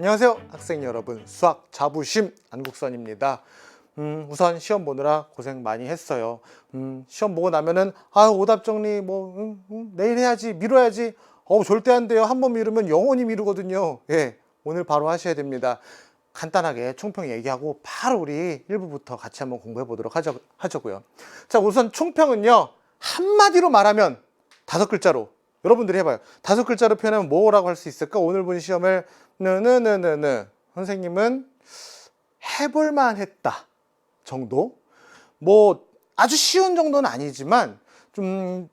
안녕하세요 학생 여러분, 수학 자부심 안국선입니다. 우선 시험 보느라 고생 많이 했어요. 시험 보고 나면은 오답 정리 내일 해야지, 미뤄야지. 절대 안 돼요. 한번 미루면 영원히 미루거든요. 예, 오늘 바로 하셔야 됩니다. 간단하게 총평 얘기하고 바로 우리 1부부터 같이 한번 공부해 보도록 하자고요. 자, 우선 총평은요, 한마디로 말하면 5글자로 여러분들이 해봐요. 5글자로 표현하면 뭐라고 할 수 있을까? 오늘 본 시험을 선생님은 해볼만 했다 정도? 아주 쉬운 정도는 아니지만 좀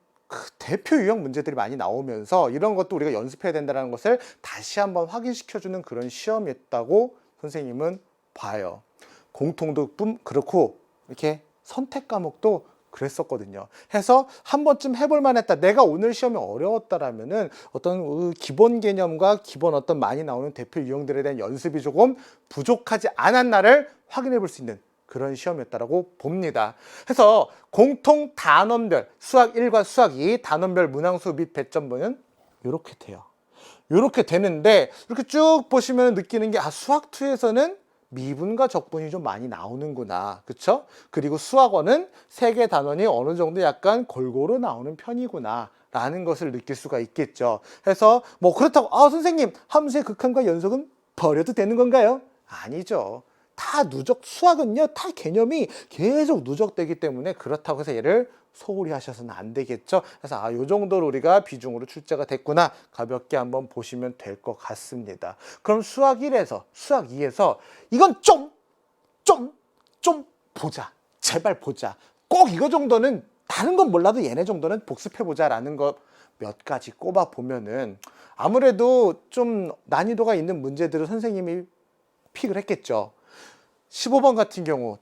대표 유형 문제들이 많이 나오면서 이런 것도 우리가 연습해야 된다는 것을 다시 한번 확인시켜주는 그런 시험이었다고 선생님은 봐요. 공통도 그렇고 이렇게 선택 과목도 그랬었거든요. 해서 한 번쯤 해볼만 했다. 내가 오늘 시험이 어려웠다라면은 어떤 기본 개념과 기본 어떤 많이 나오는 대표 유형들에 대한 연습이 조금 부족하지 않았나를 확인해 볼 수 있는 그런 시험이었다라고 봅니다. 해서 공통 단원별 수학 1과 수학 2 단원별 문항수 및 배점분은 이렇게 돼요. 이렇게 되는데 이렇게 쭉 보시면 느끼는 게 수학 2에서는 미분과 적분이 좀 많이 나오는구나. 그쵸? 그리고 수학원은 3개 단원이 어느 정도 약간 골고루 나오는 편이구나 라는 것을 느낄 수가 있겠죠. 해서 그렇다고 선생님 함수의 극한과 연속은 버려도 되는 건가요? 아니죠. 다 수학은요 다 개념이 계속 누적되기 때문에 그렇다고 해서 얘를 소홀히 하셔서는 안 되겠죠. 그래서 요 정도로 우리가 비중으로 출제가 됐구나 가볍게 한번 보시면 될 것 같습니다. 그럼 수학 1에서 수학 2에서 이건 좀 보자. 제발 보자. 꼭 이거 정도는 다른 건 몰라도 얘네 정도는 복습해보자 라는 거 몇 가지 꼽아 보면은 아무래도 좀 난이도가 있는 문제들을 선생님이 픽을 했겠죠. 15번 같은 경우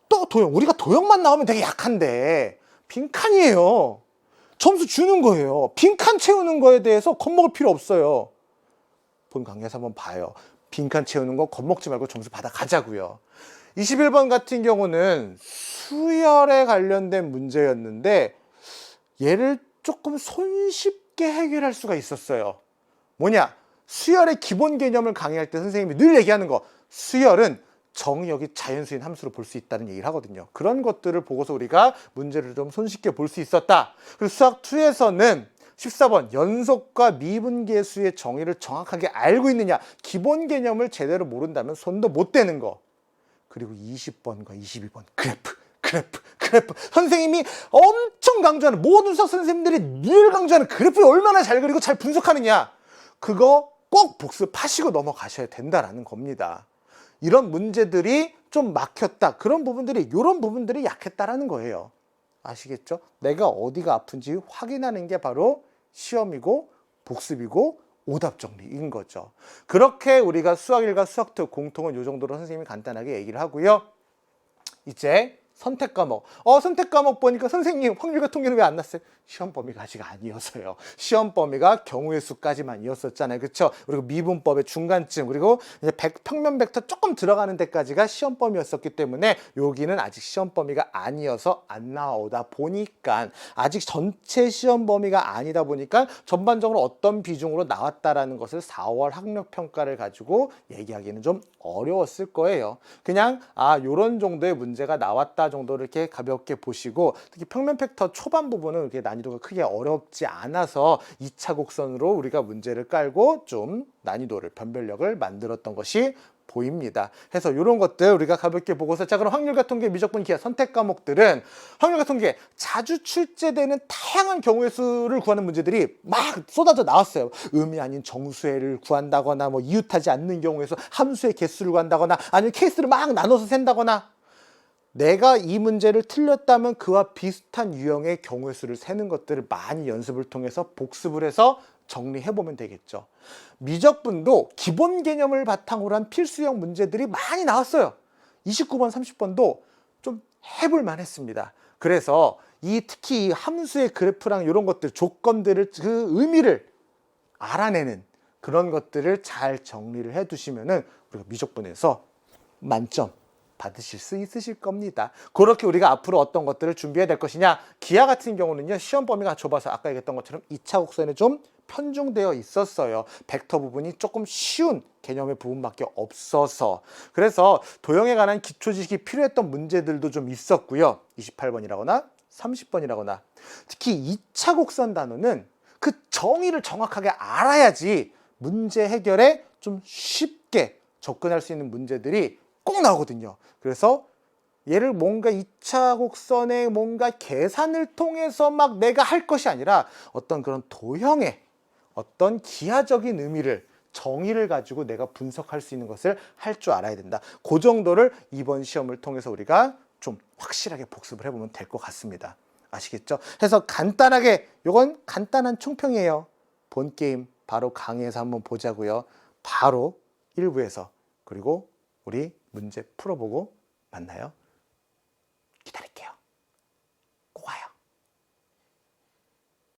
또 도형, 우리가 도형만 나오면 되게 약한데 빈칸이에요. 점수 주는 거예요. 빈칸 채우는 거에 대해서 겁먹을 필요 없어요. 본 강의에서 한번 봐요. 빈칸 채우는 거 겁먹지 말고 점수 받아 가자고요. 21번 같은 경우는 수열에 관련된 문제였는데 얘를 조금 손쉽게 해결할 수가 있었어요. 뭐냐? 수열의 기본 개념을 강의할 때 선생님이 늘 얘기하는 거, 수열은 정의역이 자연수인 함수로 볼 수 있다는 얘기를 하거든요. 그런 것들을 보고서 우리가 문제를 좀 손쉽게 볼 수 있었다. 그리고 수학 2에서는 14번 연속과 미분계수의 정의를 정확하게 알고 있느냐, 기본 개념을 제대로 모른다면 손도 못 대는 거. 그리고 20번과 22번 그래프. 선생님이 엄청 강조하는, 모든 수학 선생님들이 늘 강조하는 그래프를 얼마나 잘 그리고 잘 분석하느냐, 그거 꼭 복습하시고 넘어가셔야 된다라는 겁니다. 이런 문제들이 좀 막혔다. 이런 부분들이 약했다라는 거예요. 아시겠죠? 내가 어디가 아픈지 확인하는 게 바로 시험이고 복습이고 오답 정리인 거죠. 그렇게 우리가 수학 1과 수학 2 공통은 이 정도로 선생님이 간단하게 얘기를 하고요. 이제 선택 과목. 선택 과목 보니까 선생님 확률과 통계는 왜 안 났어요? 시험 범위가 아직 아니어서요. 시험 범위가 경우의 수까지만이었었잖아요. 그렇죠? 그리고 미분법의 중간쯤, 그리고 이제 평면 벡터 조금 들어가는 데까지가 시험 범위였었기 때문에 여기는 아직 시험 범위가 아니어서 안 나오다 보니까, 아직 전체 시험 범위가 아니다 보니까 전반적으로 어떤 비중으로 나왔다라는 것을 4월 학력 평가를 가지고 얘기하기는 좀 어려웠을 거예요. 그냥 요런 정도의 문제가 나왔다 정도를 이렇게 가볍게 보시고, 특히 평면 벡터 초반 부분은 이렇게 난이도가 크게 어렵지 않아서 2차 곡선으로 우리가 문제를 깔고 좀 난이도를, 변별력을 만들었던 것이 보입니다. 해서 이런 것들 우리가 가볍게 보고서, 자 그럼 확률과 통계, 미적분, 기하, 선택 과목들은 확률과 통계 자주 출제되는 다양한 경우의 수를 구하는 문제들이 막 쏟아져 나왔어요. 의미 아닌 정수해를 구한다거나, 이웃하지 않는 경우에서 함수의 개수를 구한다거나, 아니면 케이스를 막 나눠서 센다거나, 내가 이 문제를 틀렸다면 그와 비슷한 유형의 경우의 수를 세는 것들을 많이 연습을 통해서 복습을 해서 정리해보면 되겠죠. 미적분도 기본 개념을 바탕으로 한 필수형 문제들이 많이 나왔어요. 29번, 30번도 좀 해볼만 했습니다. 그래서 특히 이 함수의 그래프랑 이런 것들, 조건들을, 그 의미를 알아내는 그런 것들을 잘 정리를 해두시면은 우리가 미적분에서 만점 받으실 수 있으실 겁니다. 그렇게 우리가 앞으로 어떤 것들을 준비해야 될 것이냐. 기하 같은 경우는요. 시험 범위가 좁아서 아까 얘기했던 것처럼 2차 곡선에 좀 편중되어 있었어요. 벡터 부분이 조금 쉬운 개념의 부분밖에 없어서. 그래서 도형에 관한 기초 지식이 필요했던 문제들도 좀 있었고요. 28번이라거나 30번이라거나. 특히 2차 곡선 단어는 그 정의를 정확하게 알아야지 문제 해결에 좀 쉽게 접근할 수 있는 문제들이 꼭 나오거든요. 그래서 얘를 뭔가 2차 곡선의 뭔가 계산을 통해서 막 내가 할 것이 아니라 어떤 그런 도형의 어떤 기하적인 의미를 정의를 가지고 내가 분석할 수 있는 것을 할 줄 알아야 된다. 그 정도를 이번 시험을 통해서 우리가 좀 확실하게 복습을 해보면 될 것 같습니다. 아시겠죠? 그래서 간단하게 이건 간단한 총평이에요. 본 게임 바로 강의에서 한번 보자고요. 바로 1부에서 그리고 우리 문제 풀어보고 만나요.